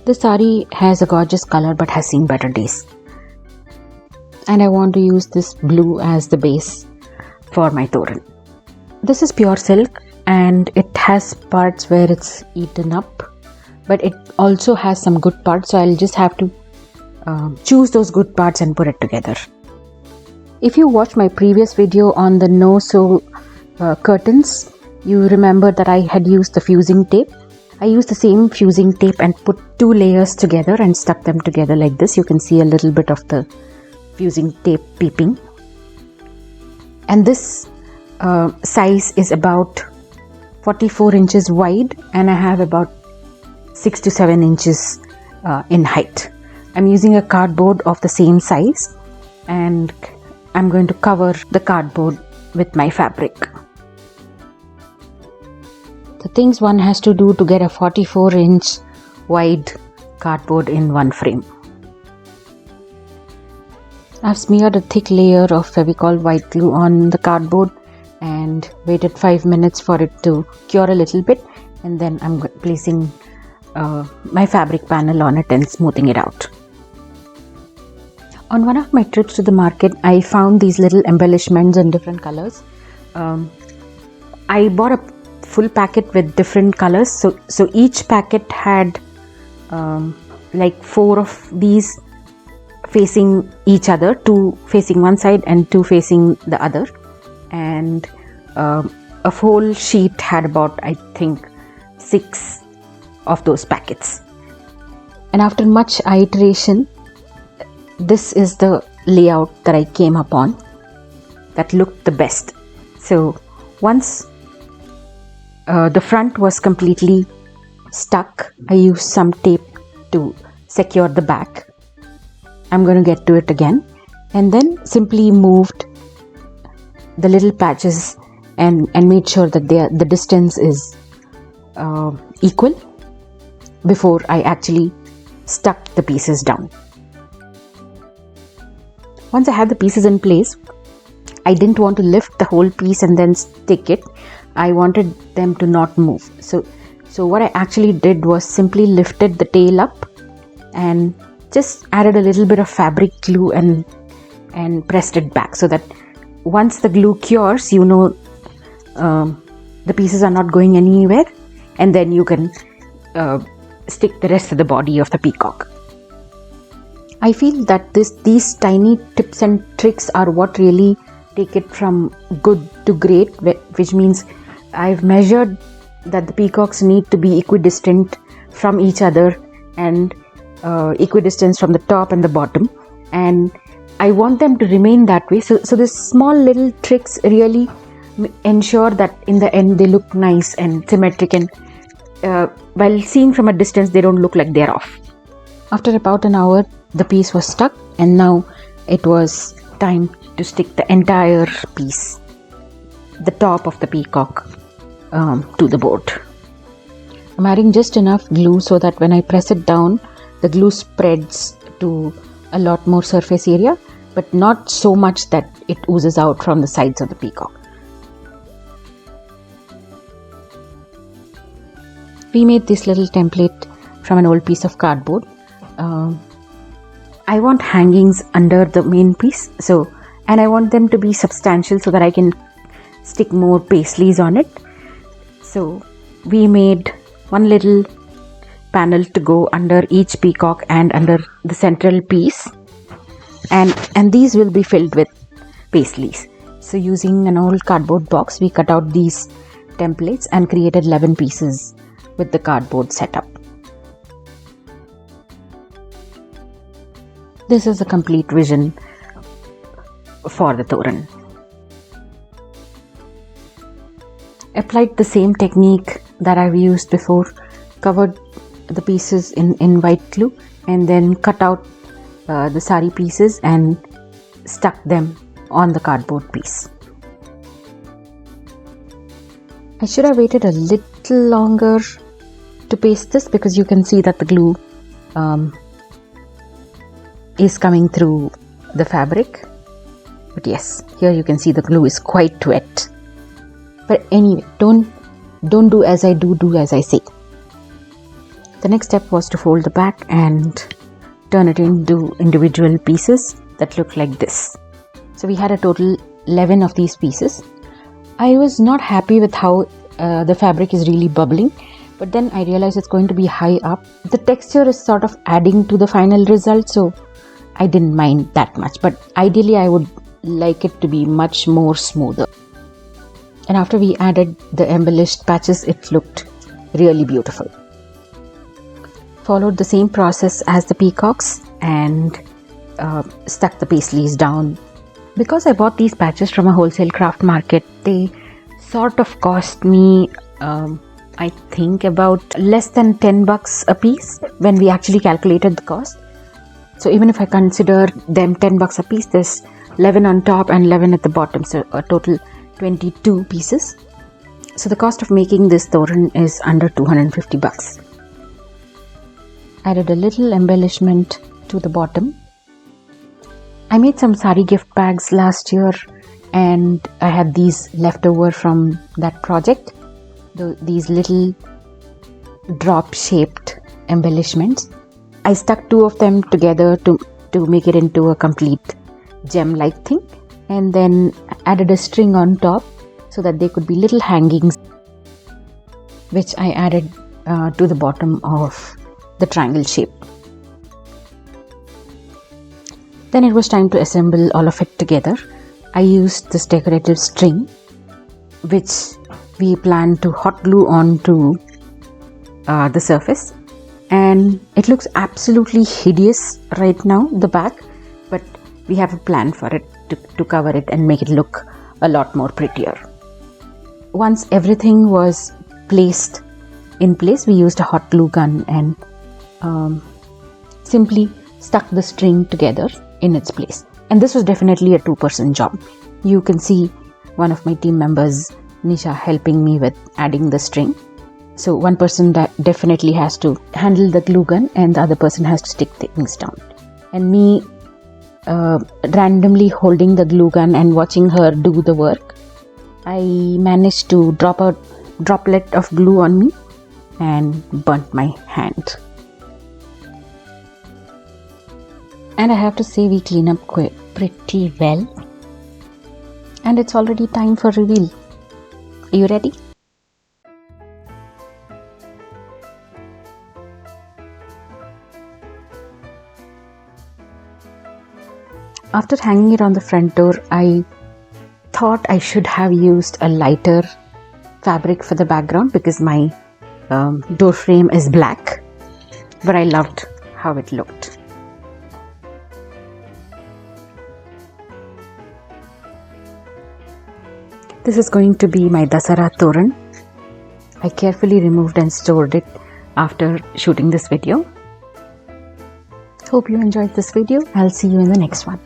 The saree has a gorgeous color but has seen better days. And I want to use this blue as the base for my Toran. This is pure silk and it has parts where it's eaten up, but it also has some good parts, so I'll just have to choose those good parts and put it together. If you watched my previous video on the no-sew curtains, you remember that I had used the fusing tape. I used the same fusing tape and put 2 layers together and stuck them together like this. You can see a little bit of the fusing tape peeping. And this size is about 44 inches wide and I have about 6 to 7 inches in height. I'm using a cardboard of the same size and I'm going to cover the cardboard with my fabric. The things one has to do to get a 44-inch wide cardboard in one frame. I've smeared a thick layer of Fevicol white glue on the cardboard and waited 5 minutes for it to cure a little bit, and then I'm placing my fabric panel on it and smoothing it out. On one of my trips to the market, I found these little embellishments in different colors. I bought a full packet with different colors, so each packet had like 4 of these facing each other, 2 facing one side and 2 facing the other, and a whole sheet had about, I think, 6 of those packets. And after much iteration, this is the layout that I came upon that looked the best. So once the front was completely stuck, I used some tape to secure the back. I'm going to get to it again, and then simply moved the little patches and made sure that the distance is equal before I actually stuck the pieces down. Once I had the pieces in place, I didn't want to lift the whole piece and then stick it. I wanted them to not move. So what I actually did was simply lifted the tail up and just added a little bit of fabric glue and pressed it back, so that once the glue cures, you know the pieces are not going anywhere, and then you can stick the rest of the body of the peacock. I feel that these tiny tips and tricks are what really take it from good to great, which means I've measured that the peacocks need to be equidistant from each other and equidistant from the top and the bottom, and I want them to remain that way. So these small little tricks really ensure that in the end they look nice and symmetric, and while seeing from a distance they don't look like they're off. After about an hour, the piece was stuck, and now it was time to stick the entire piece, the top of the peacock, to the board. I'm adding just enough glue so that when I press it down, the glue spreads to a lot more surface area, but not so much that it oozes out from the sides of the peacock. We made this little template from an old piece of cardboard. I want hangings under the main piece, and I want them to be substantial so that I can stick more paisleys on it. So we made one little panel to go under each peacock and under the central piece, and these will be filled with paisleys. So using an old cardboard box, we cut out these templates and created 11 pieces with the cardboard setup. This is a complete vision for the Toran. Applied the same technique that I've used before, covered the pieces in white glue, and then cut out the saree pieces and stuck them on the cardboard piece. I should have waited a little longer to paste this, because you can see that the glue is coming through the fabric. But yes, here you can see the glue is quite wet. But anyway, don't don't do as I do, do as I say. The next step was to fold the back and turn it into individual pieces that look like this. So we had a total 11 of these pieces. I was not happy with how the fabric is really bubbling, but then I realized it's going to be high up. The texture is sort of adding to the final result, so I didn't mind that much, but ideally I would like it to be much more smoother. And after we added the embellished patches, it looked really beautiful. Followed the same process as the peacocks and stuck the paisleys down. Because I bought these patches from a wholesale craft market, they sort of cost me I think about less than $10 a piece when we actually calculated the cost. So even if I consider them $10 a piece, there's 11 on top and 11 at the bottom, so a total 22 pieces. So the cost of making this Toran is under $250. Added a little embellishment to the bottom. I made some saree gift bags last year and I had these left over from that project. These little drop shaped embellishments. I stuck 2 of them together to make it into a complete gem like thing, and then added a string on top so that they could be little hangings, which I added to the bottom of the triangle shape. Then it was time to assemble all of it together. I used this decorative string, which we plan to hot glue onto the surface, and it looks absolutely hideous right now, the back, but we have a plan for it to cover it and make it look a lot more prettier. Once everything was placed in place, we used a hot glue gun and simply stuck the string together in its place. And this was definitely a 2-person job. You can see one of my team members, Nisha, helping me with adding the string. So one person that definitely has to handle the glue gun and the other person has to stick things down. And me randomly holding the glue gun and watching her do the work, I managed to drop a droplet of glue on me and burnt my hand. And I have to say, we clean up pretty well. And it's already time for reveal. Are you ready? After hanging it on the front door, I thought I should have used a lighter fabric for the background because my door frame is black, but I loved how it looked. This is going to be my Dasara Toran. I carefully removed and stored it after shooting this video. Hope you enjoyed this video. I'll see you in the next one.